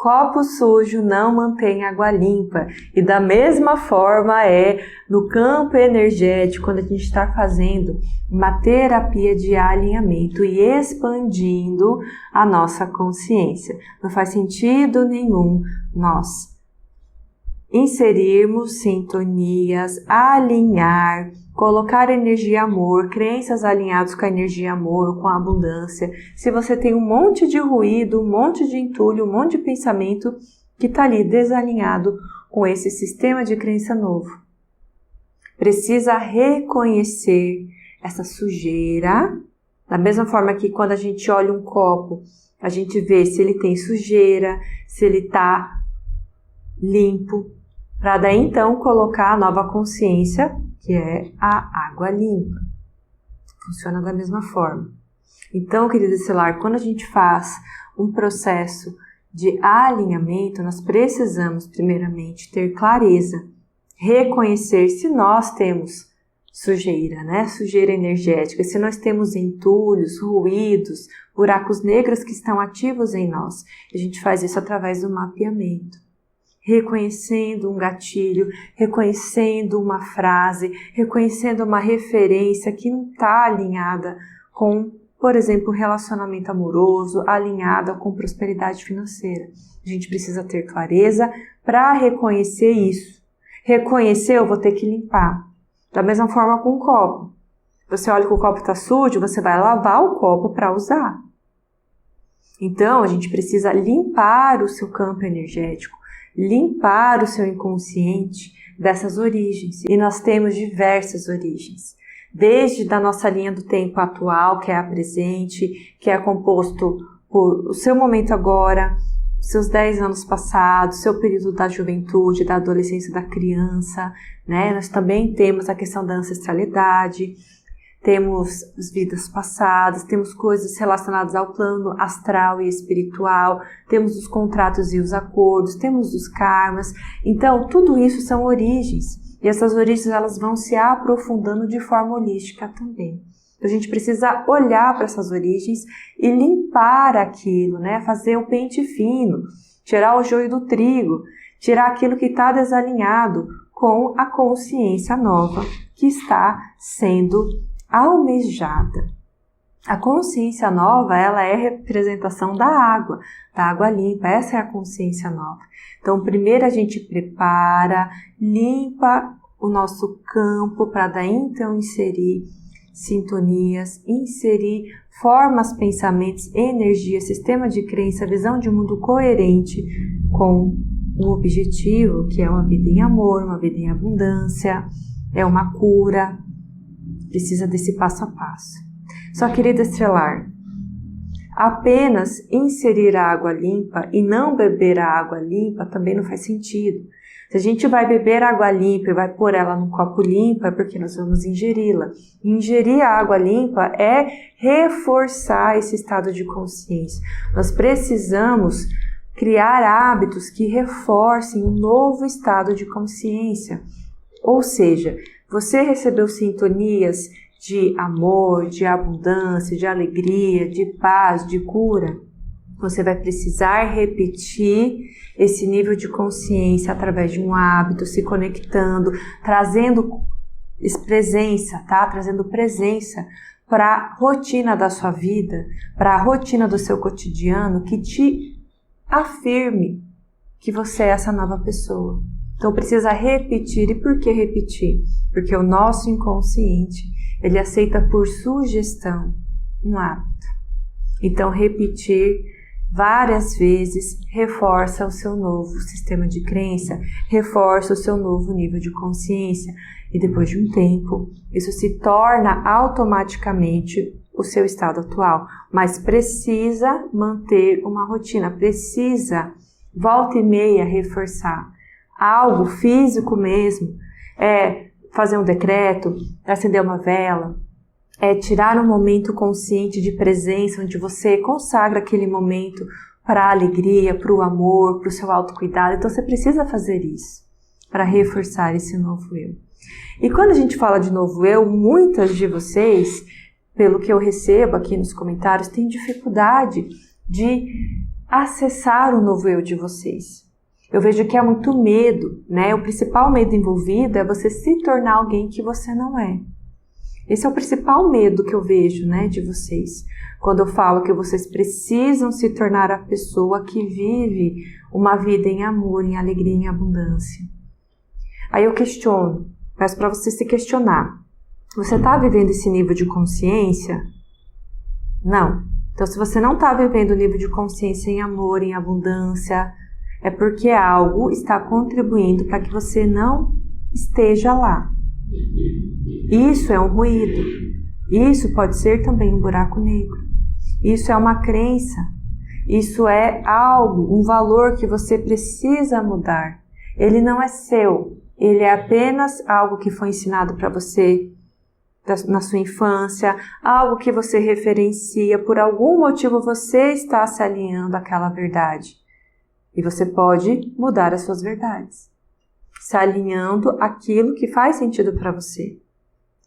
Copo sujo não mantém água limpa. E da mesma forma no campo energético, quando a gente está fazendo uma terapia de alinhamento e expandindo a nossa consciência. Não faz sentido nenhum nós inserirmos sintonias, alinhar, colocar energia amor, crenças alinhadas com a energia amor, com a abundância. Se você tem um monte de ruído, um monte de entulho, um monte de pensamento que está ali desalinhado com esse sistema de crença novo. Precisa reconhecer essa sujeira, da mesma forma que quando a gente olha um copo, a gente vê se ele tem sujeira, se ele está limpo, para daí então colocar a nova consciência, que é a água limpa. Funciona da mesma forma. Então, querido estelar, quando a gente faz um processo de alinhamento, nós precisamos primeiramente ter clareza, reconhecer se nós temos sujeira, né? Sujeira energética, se nós temos entulhos, ruídos, buracos negros que estão ativos em nós. A gente faz isso através do mapeamento. Reconhecendo um gatilho, reconhecendo uma frase, reconhecendo uma referência que não está alinhada com, por exemplo, relacionamento amoroso, alinhada com prosperidade financeira. A gente precisa ter clareza para reconhecer isso. Reconhecer, eu vou ter que limpar. Da mesma forma com o copo. Você olha que o copo está sujo, você vai lavar o copo para usar. Então, a gente precisa limpar o seu campo energético, limpar o seu inconsciente dessas origens. E nós temos diversas origens. Desde da nossa linha do tempo atual, que é a presente, que é composto por o seu momento agora, seus 10 anos passados, seu período da juventude, da adolescência, da criança, né? Nós também temos a questão da ancestralidade, temos as vidas passadas, temos coisas relacionadas ao plano astral e espiritual, temos os contratos e os acordos, temos os karmas. Então, tudo isso são origens. E essas origens elas vão se aprofundando de forma holística também. Então, a gente precisa olhar para essas origens e limpar aquilo, né? Fazer o pente fino, tirar o joio do trigo, tirar aquilo que está desalinhado com a consciência nova que está sendo almejada. A consciência nova, ela é representação da água limpa, essa é a consciência nova. Então, primeiro a gente prepara, limpa o nosso campo para daí então inserir sintonias, inserir formas, pensamentos, energia, sistema de crença, visão de mundo coerente com o objetivo, que é uma vida em amor, uma vida em abundância, é uma cura. Precisa desse passo a passo. Só, querida estelar, apenas inserir a água limpa e não beber a água limpa também não faz sentido. Se a gente vai beber água limpa e vai pôr ela num copo limpo, é porque nós vamos ingeri-la. Ingerir a água limpa é reforçar esse estado de consciência. Nós precisamos criar hábitos que reforcem um novo estado de consciência. Ou seja, você recebeu sintonias de amor, de abundância, de alegria, de paz, de cura. Você vai precisar repetir esse nível de consciência através de um hábito, se conectando, trazendo presença, tá? Trazendo presença para a rotina da sua vida, para a rotina do seu cotidiano, que te afirme que você é essa nova pessoa. Então precisa repetir. E por que repetir? Porque o nosso inconsciente, ele aceita por sugestão um hábito. Então repetir várias vezes reforça o seu novo sistema de crença, reforça o seu novo nível de consciência. E depois de um tempo, isso se torna automaticamente o seu estado atual. Mas precisa manter uma rotina, precisa volta e meia reforçar. Algo físico mesmo, é fazer um decreto, acender uma vela, é tirar um momento consciente de presença, onde você consagra aquele momento para a alegria, para o amor, para o seu autocuidado. Então você precisa fazer isso para reforçar esse novo eu. E quando a gente fala de novo eu, muitas de vocês, pelo que eu recebo aqui nos comentários, têm dificuldade de acessar o novo eu de vocês. Eu vejo que há muito medo, né? O principal medo envolvido é você se tornar alguém que você não é. Esse é o principal medo que eu vejo, né, de vocês. Quando eu falo que vocês precisam se tornar a pessoa que vive uma vida em amor, em alegria, em abundância. Aí eu questiono, peço para você se questionar. Você está vivendo esse nível de consciência? Não. Então, se você não está vivendo o nível de consciência em amor, em abundância, é porque algo está contribuindo para que você não esteja lá. Isso é um ruído. Isso pode ser também um buraco negro. Isso é uma crença. Isso é algo, um valor que você precisa mudar. Ele não é seu. Ele é apenas algo que foi ensinado para você na sua infância, algo que você referencia. Por algum motivo você está se alinhando àquela verdade. E você pode mudar as suas verdades, se alinhando àquilo que faz sentido para você.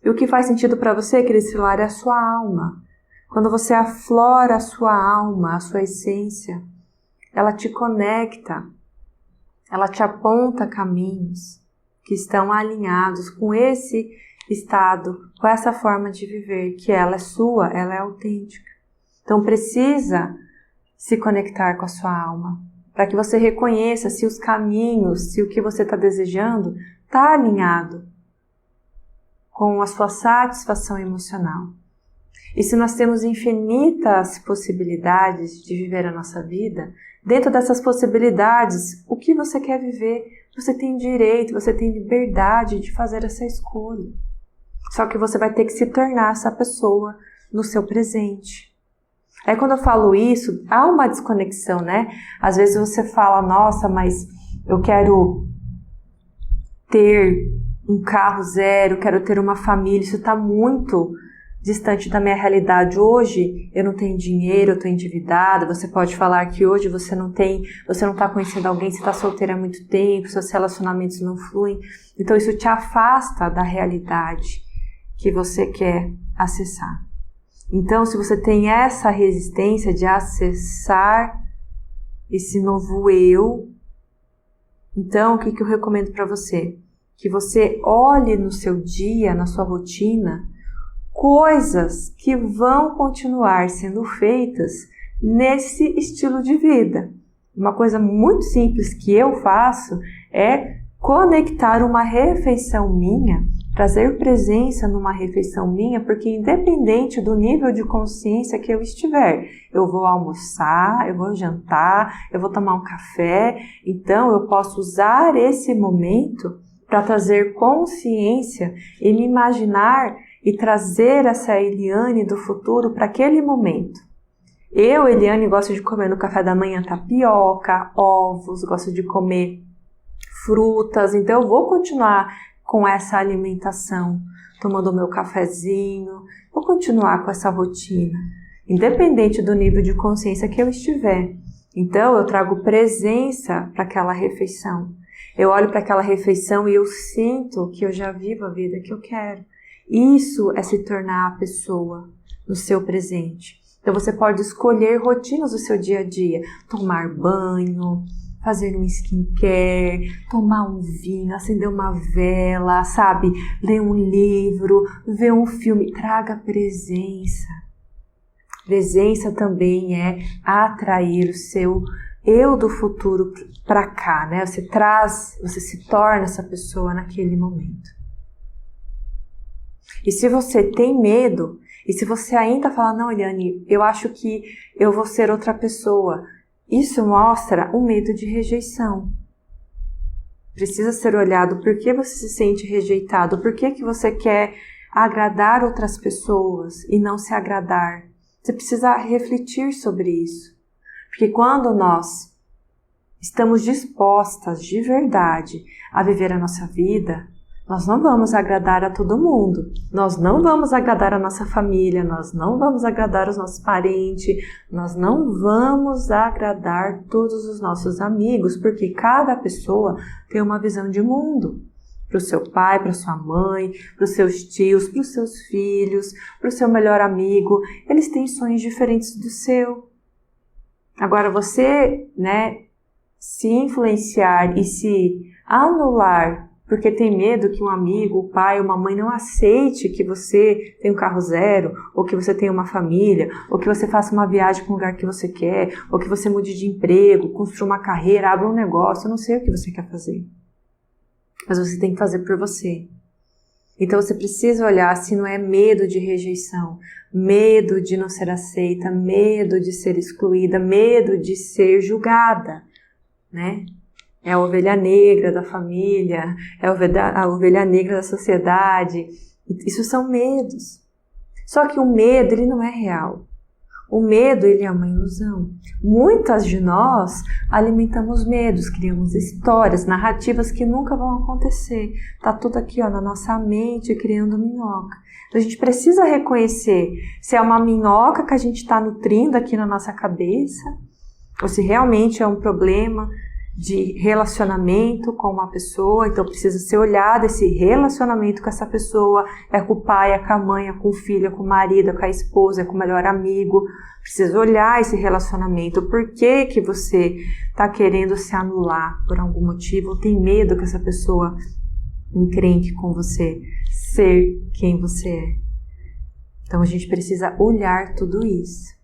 E o que faz sentido para você, Cricilar, é a sua alma. Quando você aflora a sua alma, a sua essência, ela te conecta, ela te aponta caminhos que estão alinhados com esse estado, com essa forma de viver, que ela é sua, ela é autêntica. Então precisa se conectar com a sua alma, para que você reconheça se os caminhos, se o que você está desejando está alinhado com a sua satisfação emocional. E se nós temos infinitas possibilidades de viver a nossa vida, dentro dessas possibilidades, o que você quer viver, você tem direito, você tem liberdade de fazer essa escolha. Só que você vai ter que se tornar essa pessoa no seu presente. Aí quando eu falo isso, há uma desconexão, né? Às vezes você fala, nossa, mas eu quero ter um carro zero, quero ter uma família, isso está muito distante da minha realidade. Hoje eu não tenho dinheiro, eu estou endividada. Você pode falar que hoje você não está conhecendo alguém, você está solteira há muito tempo, seus relacionamentos não fluem. Então isso te afasta da realidade que você quer acessar. Então, se você tem essa resistência de acessar esse novo eu, então o que eu recomendo para você? Que você olhe no seu dia, na sua rotina, coisas que vão continuar sendo feitas nesse estilo de vida. Uma coisa muito simples que eu faço é conectar uma refeição minha, trazer presença numa refeição minha, porque independente do nível de consciência que eu estiver, eu vou almoçar, eu vou jantar, eu vou tomar um café, então eu posso usar esse momento para trazer consciência e me imaginar e trazer essa Eliane do futuro para aquele momento. Eu, Eliane, gosto de comer no café da manhã tapioca, ovos, gosto de comer frutas, então eu vou continuar com essa alimentação, tomando o meu cafezinho, vou continuar com essa rotina, independente do nível de consciência que eu estiver. Então eu trago presença para aquela refeição. Eu olho para aquela refeição e eu sinto que eu já vivo a vida que eu quero. Isso é se tornar a pessoa no seu presente. Então você pode escolher rotinas do seu dia a dia, tomar banho, fazer um skincare, tomar um vinho, acender uma vela, sabe? Ler um livro, ver um filme. Traga presença. Presença também é atrair o seu eu do futuro para cá, né? Você se torna essa pessoa naquele momento. E se você tem medo, e se você ainda fala, não, Eliane, eu acho que eu vou ser outra pessoa, isso mostra um medo de rejeição. Precisa ser olhado por que você se sente rejeitado, por que você quer agradar outras pessoas e não se agradar. Você precisa refletir sobre isso. Porque quando nós estamos dispostas de verdade a viver a nossa vida, nós não vamos agradar a todo mundo, nós não vamos agradar a nossa família, nós não vamos agradar os nossos parentes, nós não vamos agradar todos os nossos amigos, porque cada pessoa tem uma visão de mundo. Para o seu pai, para sua mãe, para os seus tios, para os seus filhos, para o seu melhor amigo, eles têm sonhos diferentes do seu. Agora, você, né, se influenciar e se anular porque tem medo que um amigo, o pai, uma mãe não aceite que você tem um carro zero, ou que você tenha uma família, ou que você faça uma viagem para um lugar que você quer, ou que você mude de emprego, construa uma carreira, abra um negócio, eu não sei o que você quer fazer. Mas você tem que fazer por você. Então você precisa olhar se não é medo de rejeição, medo de não ser aceita, medo de ser excluída, medo de ser julgada, né? É a ovelha negra da família, é a ovelha negra da sociedade. Isso são medos. Só que o medo, ele não é real. O medo, ele é uma ilusão. Muitas de nós alimentamos medos, criamos histórias, narrativas que nunca vão acontecer. Tá tudo aqui, ó, na nossa mente, criando minhoca. Então a gente precisa reconhecer se é uma minhoca que a gente está nutrindo aqui na nossa cabeça, ou se realmente é um problema de relacionamento com uma pessoa. Então precisa ser olhado esse relacionamento com essa pessoa, é com o pai, é com a mãe, é com o filho, é com o marido, é com a esposa, é com o melhor amigo. Precisa olhar esse relacionamento. Por que que você está querendo se anular por algum motivo, ou tem medo que essa pessoa encrenque com você ser quem você é? Então a gente precisa olhar tudo isso.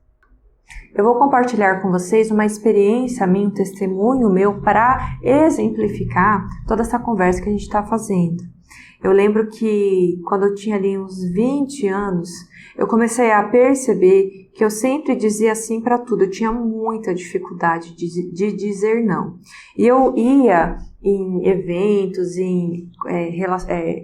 Eu vou compartilhar com vocês uma experiência minha, um testemunho meu para exemplificar toda essa conversa que a gente está fazendo. Eu lembro que quando eu tinha ali uns 20 anos, eu comecei a perceber que eu sempre dizia sim para tudo. Eu tinha muita dificuldade de dizer não. E eu ia em eventos,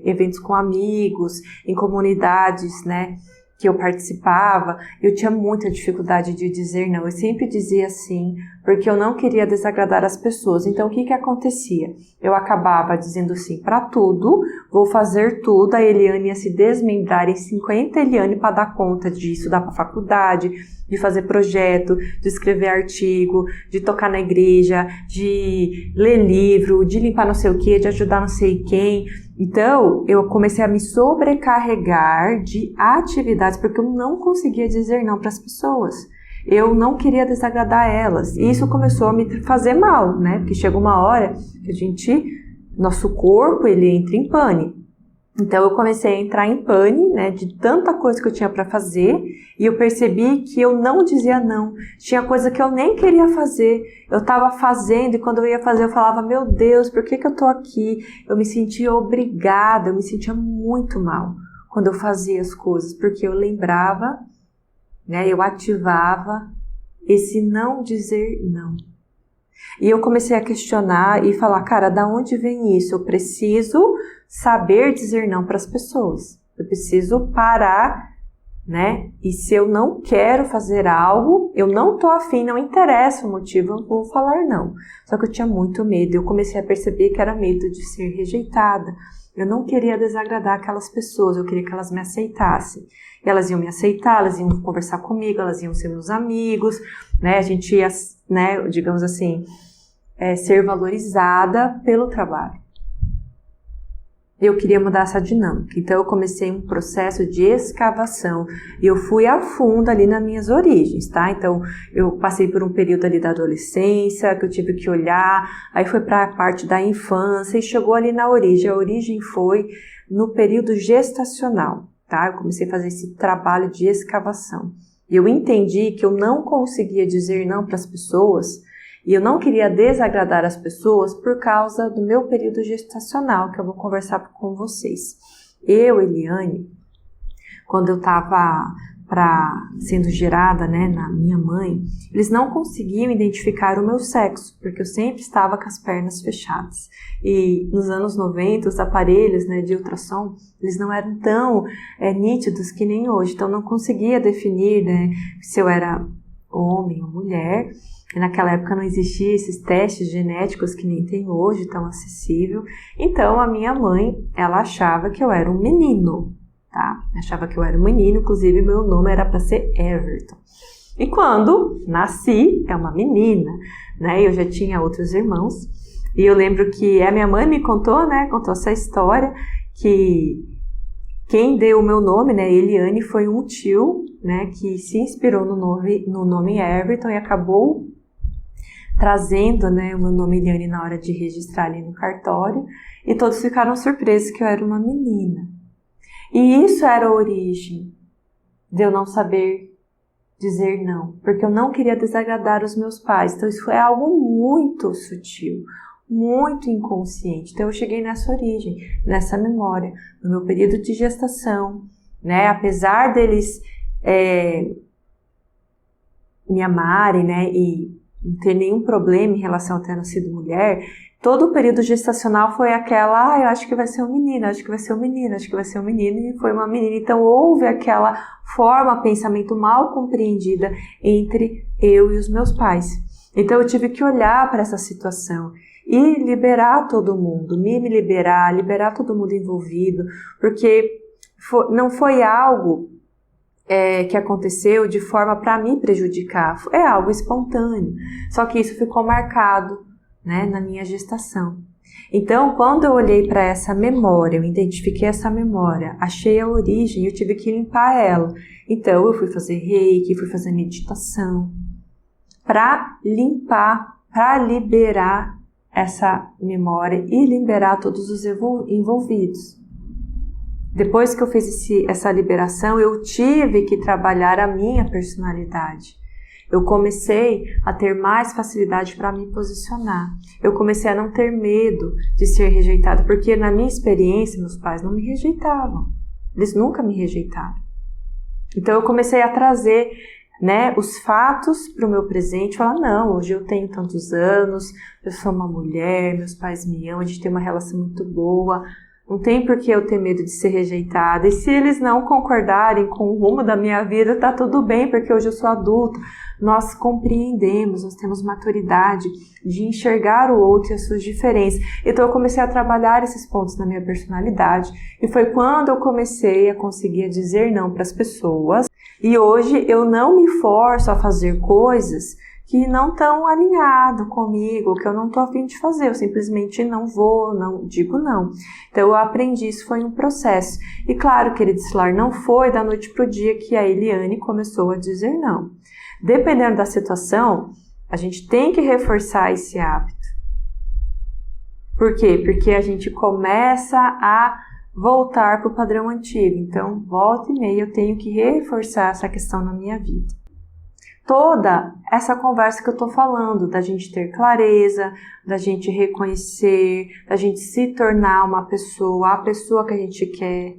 eventos com amigos, em comunidades, né, que eu participava, eu tinha muita dificuldade de dizer não. Eu sempre dizia sim, porque eu não queria desagradar as pessoas. Então, o que que acontecia? Eu acabava dizendo sim para tudo, vou fazer tudo, a Eliane ia se desmembrar em 50 Eliane para dar conta de estudar para a faculdade, de fazer projeto, de escrever artigo, de tocar na igreja, de ler livro, de limpar não sei o que, de ajudar não sei quem. Então, eu comecei a me sobrecarregar de atividades, porque eu não conseguia dizer não para as pessoas. Eu não queria desagradar elas. E isso começou a me fazer mal, né? Porque chega uma hora que nosso corpo, ele entra em pane. Então, eu comecei a entrar em pane, né, de tanta coisa que eu tinha para fazer, e eu percebi que eu não dizia não. Tinha coisa que eu nem queria fazer, eu estava fazendo, e quando eu ia fazer, eu falava, meu Deus, por que que eu estou aqui? Eu me sentia obrigada, eu me sentia muito mal quando eu fazia as coisas, porque eu lembrava, né, eu ativava esse não dizer não. E eu comecei a questionar e falar, cara, da onde vem isso? Eu preciso saber dizer não para as pessoas. Eu preciso parar, né? E se eu não quero fazer algo, eu não tô afim, não interessa o motivo, eu vou falar não. Só que eu tinha muito medo. Eu comecei a perceber que era medo de ser rejeitada. Eu não queria desagradar aquelas pessoas, eu queria que elas me aceitassem. E elas iam me aceitar, elas iam conversar comigo, elas iam ser meus amigos, né? A gente ia, né, digamos assim, ser valorizada pelo trabalho. Eu queria mudar essa dinâmica, então eu comecei um processo de escavação e eu fui a fundo ali nas minhas origens, tá? Então eu passei por um período ali da adolescência que eu tive que olhar, aí foi para a parte da infância e chegou ali na origem. A origem foi no período gestacional, tá? Eu comecei a fazer esse trabalho de escavação e eu entendi que eu não conseguia dizer não para as pessoas. E eu não queria desagradar as pessoas por causa do meu período gestacional, que eu vou conversar com vocês. Eu, Eliane, quando eu estava sendo gerada, né, na minha mãe, eles não conseguiam identificar o meu sexo, porque eu sempre estava com as pernas fechadas. E nos anos 90, os aparelhos, né, de ultrassom, eles não eram tão nítidos que nem hoje. Então, não conseguia definir, né, se eu era homem ou mulher. E naquela época não existiam esses testes genéticos que nem tem hoje, tão acessível. Então, a minha mãe, ela achava que eu era um menino, tá? Achava que eu era um menino, inclusive meu nome era para ser Everton. E quando nasci, é uma menina, né? Eu já tinha outros irmãos. E eu lembro que a minha mãe me contou, né? Contou essa história que quem deu o meu nome, né, Eliane, foi um tio, né, que se inspirou no nome Everton e acabou trazendo, né, o meu nome Eliane na hora de registrar ali no cartório, e todos ficaram surpresos que eu era uma menina. E isso era a origem de eu não saber dizer não, porque eu não queria desagradar os meus pais. Então isso foi algo muito sutil, muito inconsciente. Então eu cheguei nessa origem, nessa memória, no meu período de gestação, né? Apesar deles me amarem, né, e não ter nenhum problema em relação a ter nascido mulher, todo o período gestacional foi aquela, eu acho que vai ser um menino, acho que vai ser um menino, acho que vai ser um menino, e foi uma menina. Então houve aquela forma, pensamento mal compreendida entre eu e os meus pais. Então eu tive que olhar para essa situação e liberar todo mundo, me liberar todo mundo envolvido, porque não foi algo que aconteceu de forma para me prejudicar, é algo espontâneo, só que isso ficou marcado, né, na minha gestação. Então, quando eu olhei para essa memória, eu identifiquei essa memória, achei a origem, eu tive que limpar ela. Então, eu fui fazer reiki, fui fazer meditação, para limpar, para liberar essa memória e liberar todos os envolvidos. Depois que eu fiz essa liberação, eu tive que trabalhar a minha personalidade. Eu comecei a ter mais facilidade para me posicionar. Eu comecei a não ter medo de ser rejeitado, porque na minha experiência, meus pais não me rejeitavam. Eles nunca me rejeitaram. Então eu comecei a trazer, né, os fatos para o meu presente, falar, não, hoje eu tenho tantos anos, eu sou uma mulher, meus pais me amam, a gente tem uma relação muito boa, não tem por que eu ter medo de ser rejeitada. E se eles não concordarem com o rumo da minha vida, tá tudo bem, porque hoje eu sou adulta. Nós compreendemos, nós temos maturidade de enxergar o outro e as suas diferenças. Então eu comecei a trabalhar esses pontos na minha personalidade. E foi quando eu comecei a conseguir dizer não para as pessoas. E hoje eu não me forço a fazer coisas que não estão alinhadas comigo, que eu não estou a fim de fazer, eu simplesmente não vou, não digo não. Então eu aprendi, isso foi um processo. E claro, querido Silar, não foi da noite para o dia que a Eliane começou a dizer não. Dependendo da situação, a gente tem que reforçar esse hábito. Por quê? Porque a gente começa a voltar para o padrão antigo. Então, volta e meia eu tenho que reforçar essa questão na minha vida. Toda essa conversa que eu estou falando, da gente ter clareza, da gente reconhecer, da gente se tornar uma pessoa, a pessoa que a gente quer,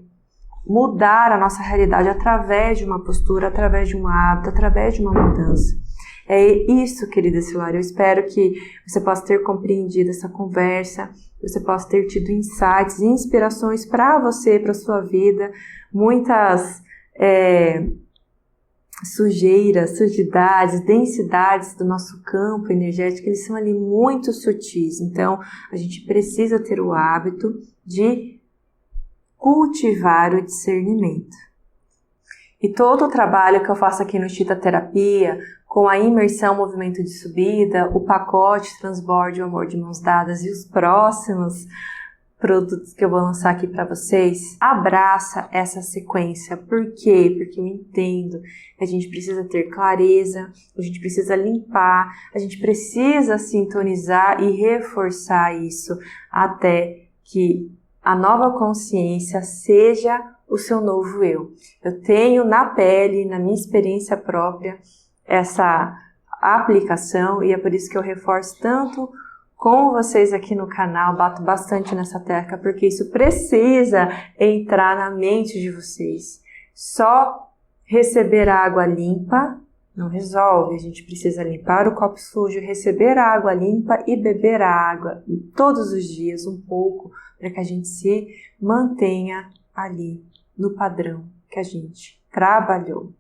mudar a nossa realidade através de uma postura, através de um hábito, através de uma mudança. É isso, querida Silar, eu espero que você possa ter compreendido essa conversa, você possa ter tido insights, inspirações para você, para a sua vida, muitas sujeiras, sujidades, densidades do nosso campo energético, eles são ali muito sutis. Então, a gente precisa ter o hábito de cultivar o discernimento. E todo o trabalho que eu faço aqui no Chita Terapia, com a imersão movimento de subida, o pacote Transborde o Amor de Mãos Dadas e os próximos produtos que eu vou lançar aqui para vocês, abraça essa sequência. Por quê? Porque eu entendo que a gente precisa ter clareza, a gente precisa limpar, a gente precisa sintonizar e reforçar isso até que a nova consciência seja o seu novo eu. Eu tenho na pele, na minha experiência própria, essa aplicação e é por isso que eu reforço tanto com vocês aqui no canal, bato bastante nessa tecla, porque isso precisa entrar na mente de vocês. Só receber água limpa não resolve, a gente precisa limpar o copo sujo, receber a água limpa e beber a água todos os dias, um pouco, para que a gente se mantenha ali no padrão que a gente trabalhou.